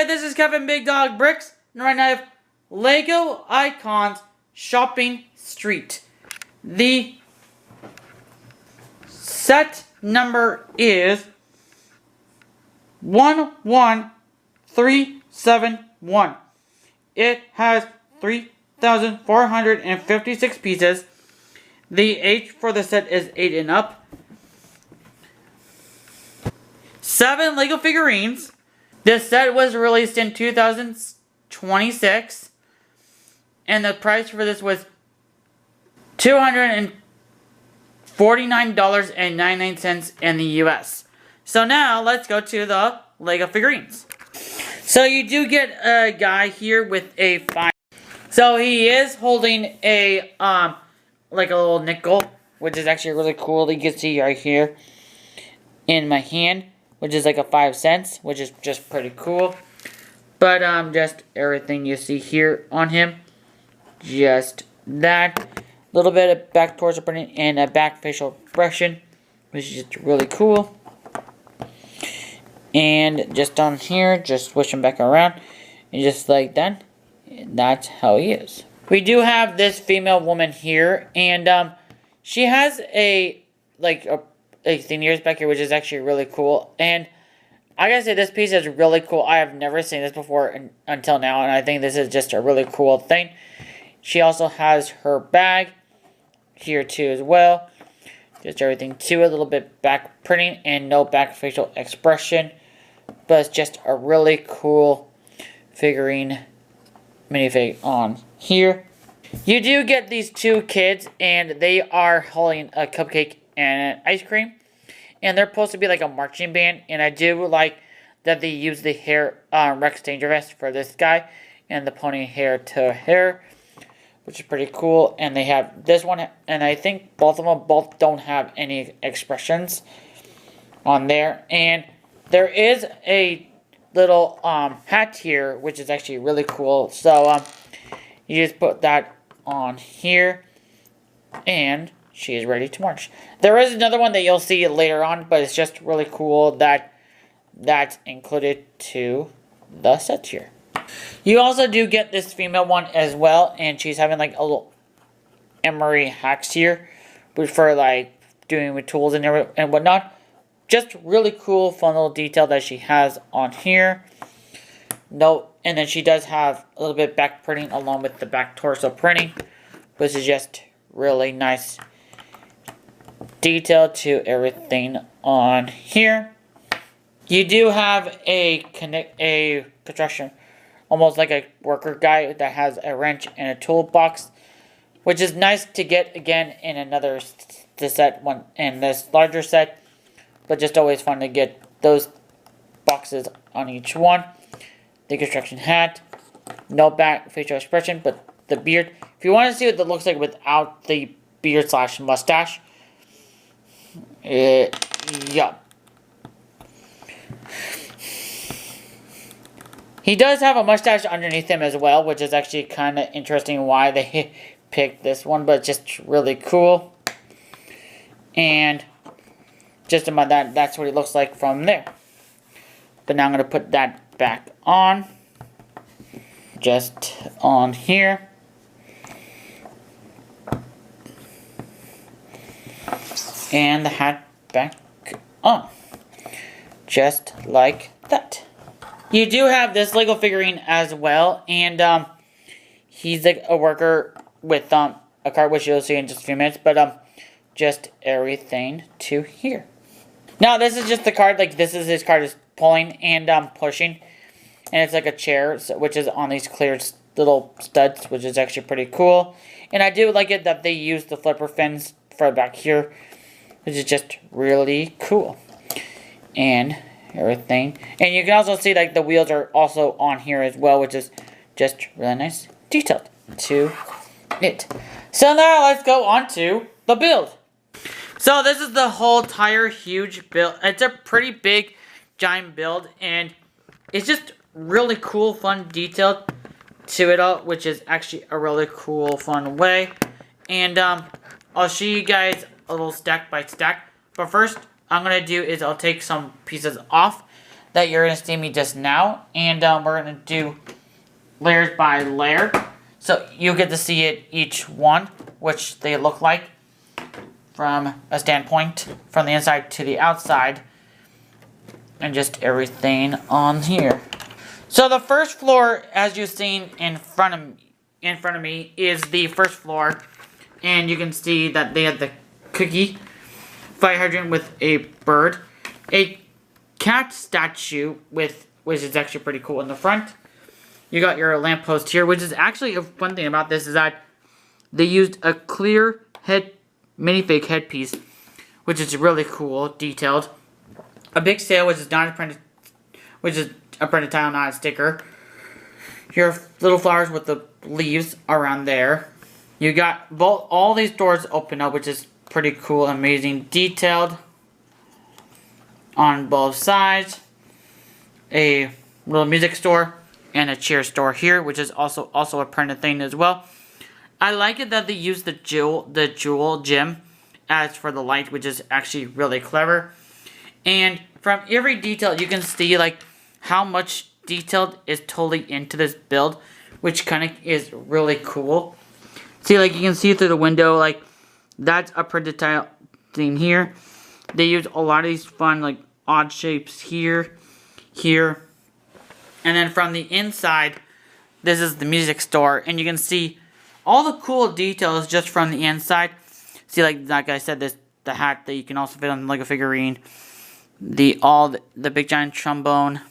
Hey, this is Kevin Big Dog Bricks, and right now I have Lego Icons Shopping Street. The set number is 11371. It has 3,456 pieces. The age for the set is 8 and up. 7 Lego figurines. This set was released in 2026. And the price for this was $249.99 in the US. So now let's go to the Lego figurines. So you do get a guy here with a fine. So he is holding a like a little nickel, which is actually really cool. You can see right here in my hand, which is like a 5 cents, which is just pretty cool. But just everything you see here on him, just that. Little bit of back torso printing and a back facial expression, which is just really cool. And just on here, just switch him back around, and just like that, and that's how he is. We do have this female woman here, and she has a thing ears back here, which is actually really cool. And I gotta say, this piece is really cool. I have never seen this before until now, and I think this is just a really cool thing. She also has her bag here too as well. Just everything too, a little bit back printing and no back facial expression. But it's just a really cool figurine minifig on here. You do get these 2 kids, and they are holding a cupcake and an ice cream. And they're supposed to be like a marching band. And I do like that they use the hair Rex Dangerous for this guy. And the pony hair to hair, which is pretty cool. And they have this one, and I think both of them don't have any expressions on there. And there is a little hat here, which is actually really cool. So you just put that on here, and she is ready to march. There is another one that you'll see later on, but it's just really cool that that's included to the set here. You also do get this female one as well, and she's having like a little emery hacks here, but for like doing with tools and whatnot. Just really cool, fun little detail that she has on here. And then she does have a little bit back printing along with the back torso printing, which is just really nice detail to everything on here. You do have a construction, almost like a worker guy that has a wrench and a toolbox, which is nice to get again in another set one in this larger set. But just always fun to get those boxes on each one. The construction hat. No back facial expression, but the beard. If you want to see what that looks like without the beard / mustache. Yeah. He does have a mustache underneath him as well, which is actually kind of interesting why they picked this one. But just really cool. And just about that's what it looks like from there. But now I'm going to put that back on. Just on here. And the hat back on. Just like that. You do have this Lego figurine as well. And he's like a worker with a card, which you'll see in just a few minutes. But just everything to here. Now, this is just the card, like, this is his card is pulling and pushing. And it's like a chair, which is on these clear little studs, which is actually pretty cool. And I do like it that they use the flipper fins for back here, which is just really cool. And everything. And you can also see, like, the wheels are also on here as well, which is just really nice detailed to it. So now, let's go on to the build. So this is the whole entire huge build. It's a pretty big, giant build, and it's just really cool, fun, detailed to it all, which is actually a really cool, fun way. And I'll show you guys a little stack by stack. But first, I'm gonna do is I'll take some pieces off that you're going to see me just now. And we're going to do layers by layer. So you get to see it each one, which they look like from a standpoint, from the inside to the outside. And just everything on here. So the first floor, as you've seen in front of me, is the first floor. And you can see that they have the cookie, fire hydrant with a bird, a cat statue which is actually pretty cool in the front. You got your lamppost here, which is actually a fun thing about this is that they used a clear minifig headpiece, which is really cool, detailed. A big sail, which is a printed tile, not a sticker. Your little flowers with the leaves around there. You got all these doors open up, which is pretty cool, amazing, detailed on both sides. A little music store and a chair store here, which is also a printed thing as well. I like it that they use the jewel gem as for the light, which is actually really clever. And from every detail, you can see like how much detailed is totally into this build, which kind of is really cool. See, like you can see through the window, like that's a printed tile thing here. They use a lot of these fun, like odd shapes here, and then from the inside, this is the music store, and you can see all the cool details just from the inside. See, like I said, the hat that you can also fit on like a figurine. The big giant trombone.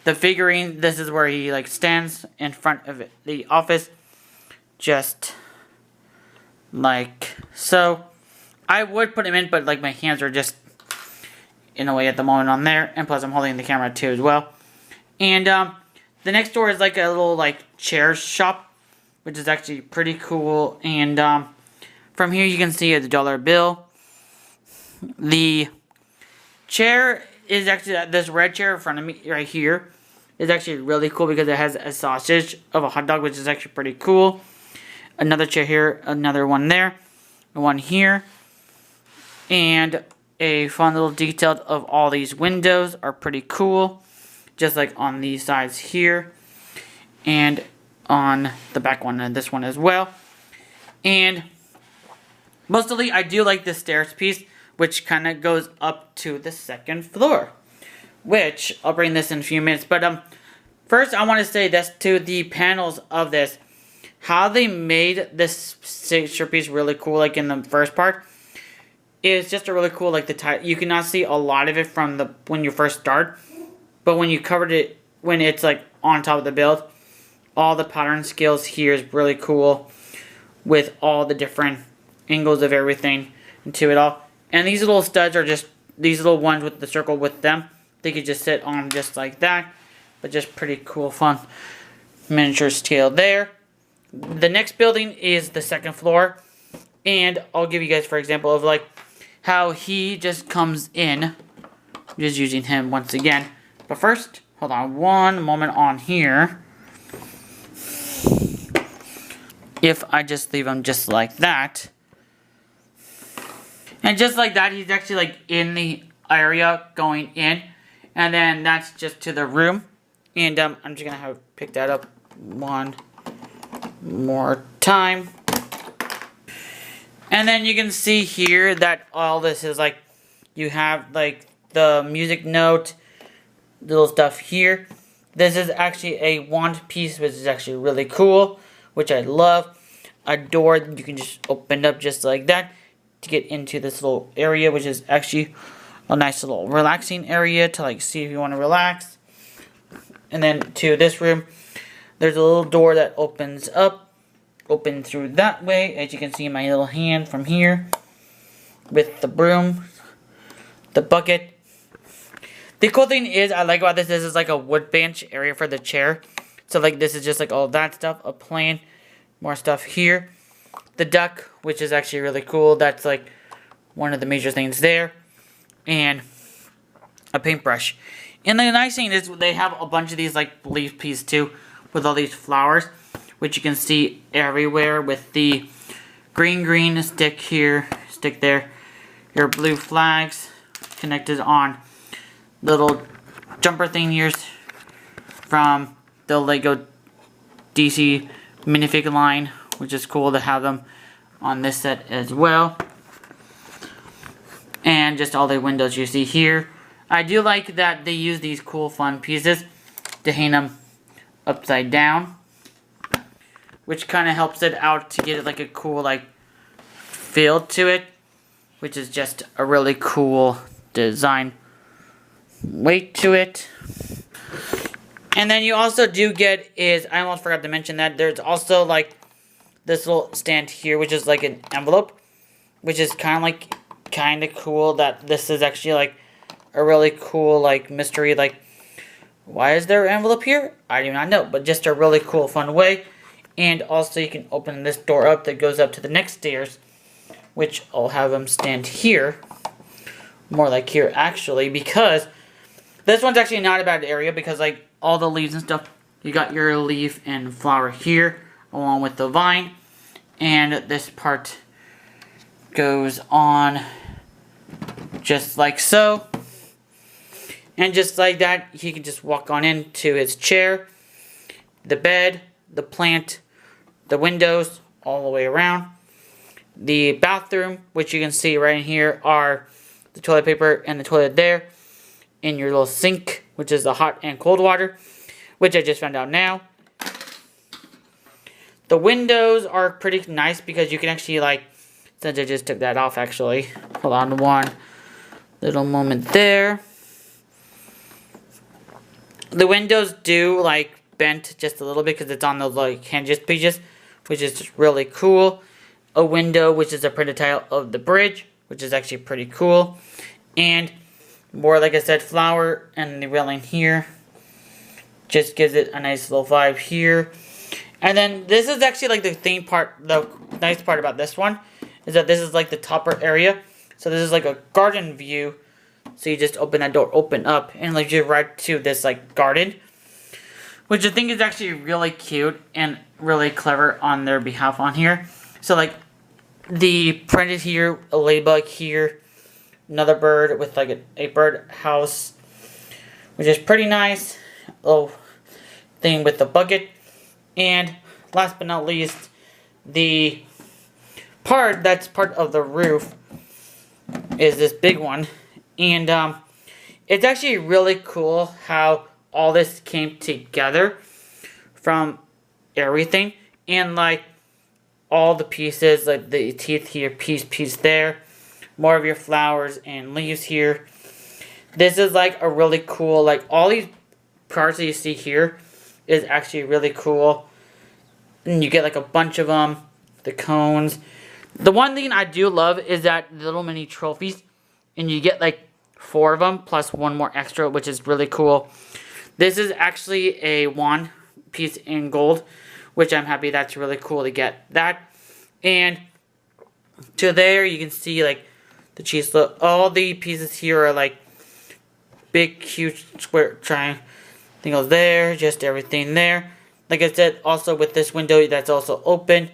The figurine, this is where he like stands in front of the office. Just like so. I would put him in, but like my hands are just in a way at the moment on there. And plus I'm holding the camera too as well. And the next door is like a little like chair shop, which is actually pretty cool. And from here you can see the dollar bill. The chair is actually, this red chair in front of me right here is actually really cool because it has a sausage of a hot dog, which is actually pretty cool. Another chair here, another one there, one here. And a fun little detail of all these windows are pretty cool. Just like on these sides here. And on the back one and this one as well. And mostly I do like this stairs piece, which kind of goes up to the second floor. Which, I'll bring this in a few minutes. But first I want to say this to the panels of this. How they made this signature piece really cool, like in the first part, is just a really cool, like the type. You cannot see a lot of it from when you first start, but when you covered it, when it's like on top of the build, all the pattern skills here is really cool, with all the different angles of everything into it all. And these little studs are just these little ones with the circle with them. They could just sit on just like that, but just pretty cool, fun miniature scale there. The next building is the second floor, and I'll give you guys for example of like how he just comes in. I'm just using him once again, but first hold on one moment on here. If I just leave him just like that, and just like that, he's actually like in the area going in, and then that's just to the room. And I'm just gonna have pick that up one more time. And then you can see here that all this is like, you have like the music note, little stuff here. This is actually a wand piece, which is actually really cool, which I love. A door that you can just open up just like that to get into this little area, which is actually a nice little relaxing area to like see if you want to relax. And then to this room, there's a little door that opens up, open through that way, as you can see my little hand from here with the broom, the bucket. The cool thing is, I like about this is like a wood bench area for the chair. So like this is just like all that stuff, a plane, more stuff here. The duck, which is actually really cool. That's like one of the major things there. And a paintbrush. And the nice thing is they have a bunch of these like leaf pieces too, with all these flowers, which you can see everywhere with the green stick here, stick there. Your blue flags connected on little jumper thing here from the Lego DC minifig line, which is cool to have them on this set as well. And just all the windows you see here. I do like that they use these cool fun pieces to hang them upside down, which kind of helps it out to get it like a cool like feel to it, which is just a really cool design weight to it. And then you also do get is, I almost forgot to mention that there's also like this little stand here, which is like an envelope, which is kind of cool that this is actually like a really cool like mystery, like why is there an envelope here? I do not know, but just a really cool fun way. And also you can open this door up that goes up to the next stairs, which I'll have them stand here, more like here actually, because this one's actually not a bad area because like all the leaves and stuff, you got your leaf and flower here along with the vine, and this part goes on just like so, and just like that he can just walk on into his chair, the bed, the plant, the windows all the way around, the bathroom, which you can see right in here are the toilet paper and the toilet there, in your little sink, which is the hot and cold water, which I just found out now. The windows are pretty nice because you can actually like, since I just took that off actually, hold on one little moment there. The windows do like bent just a little bit because it's on those like hinges pieces, which is just really cool. A window, which is a printed tile of the bridge, which is actually pretty cool. And more, like I said, flower and the railing here just gives it a nice little vibe here. And then this is actually like the theme part, the nice part about this one is that this is like the topper area. So this is like a garden view. So you just open that door, open up, and like you're right to this like garden, which I think is actually really cute and really clever on their behalf on here. So like the printed here, a ladybug here, another bird with like a bird house, which is pretty nice. Little thing with the bucket. And last but not least, the part that's part of the roof is this big one. And it's actually really cool how all this came together from everything. And like all the pieces, like the teeth here, piece there. More of your flowers and leaves here. This is like a really cool, like all these parts that you see here is actually really cool. And you get like a bunch of them, the cones. The one thing I do love is that little mini trophies, and you get like 4 of them plus one more extra, which is really cool. This is actually a wand piece in gold, which I'm happy that's really cool to get that. And to there you can see like the cheese. All the pieces here are like big, huge square triangle thing goes there, just everything there. Like I said, also with this window that's also open,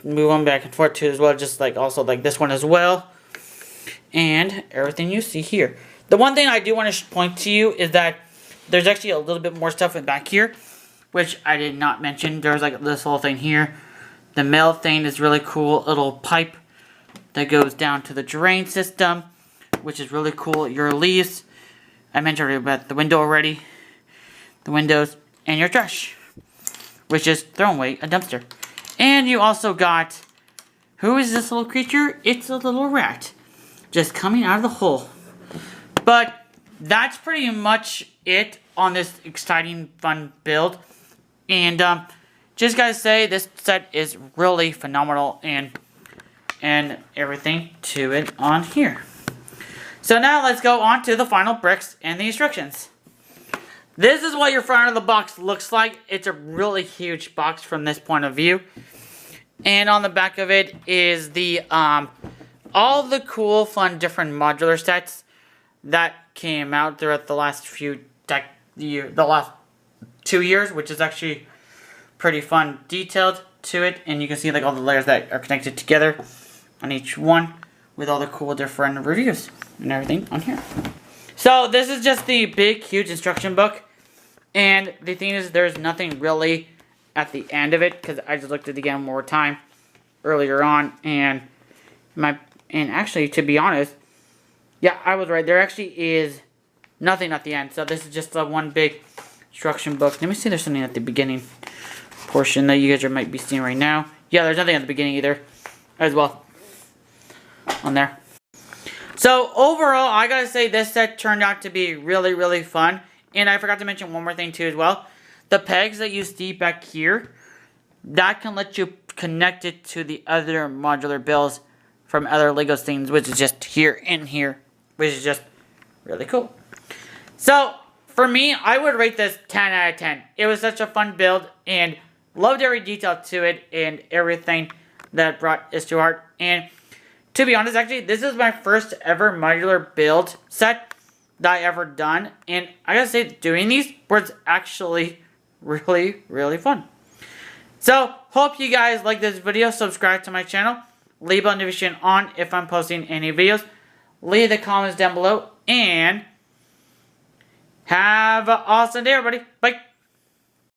move on back and forth too as well, just like also like this one as well. And everything you see here. The one thing I do want to point to you is that there's actually a little bit more stuff in back here, which I did not mention. There's like this whole thing here. The mail thing is really cool. Little pipe that goes down to the drain system, which is really cool. Your leaves, I mentioned about the window already. The windows and your trash, which is thrown away a dumpster. And you also got, who is this little creature? It's a little rat, just coming out of the hole. But that's pretty much it on this exciting, fun build. And just gotta say, this set is really phenomenal and everything to it on here. So now let's go on to the final bricks and the instructions. This is what your front of the box looks like. It's a really huge box from this point of view. And on the back of it is the all the cool, fun, different modular sets that came out throughout the last the last 2 years, which is actually pretty fun, detailed to it. And you can see like all the layers that are connected together on each one with all the cool different reviews and everything on here. So this is just the big, huge instruction book. And the thing is, there's nothing really at the end of it, because I just looked at it again one more time earlier on, and actually, to be honest, yeah, I was right. There actually is nothing at the end. So this is just the one big instruction book. Let me see if there's something at the beginning portion that you guys might be seeing right now. Yeah, there's nothing at the beginning either, as well, on there. So overall, I gotta say this set turned out to be really, really fun. And I forgot to mention one more thing too as well. The pegs that you see back here, that can let you connect it to the other modular builds from other Lego things, which is just here and here, which is just really cool. So for me, I would rate this 10 out of 10. It was such a fun build and loved every detail to it and everything that brought us to heart. And to be honest, actually, this is my first ever modular build set that I ever done. And I gotta say, doing these was actually really, really fun. So, hope you guys like this video. Subscribe to my channel. Leave a notification on if I'm posting any videos. Leave the comments down below. And have an awesome day, everybody. Bye.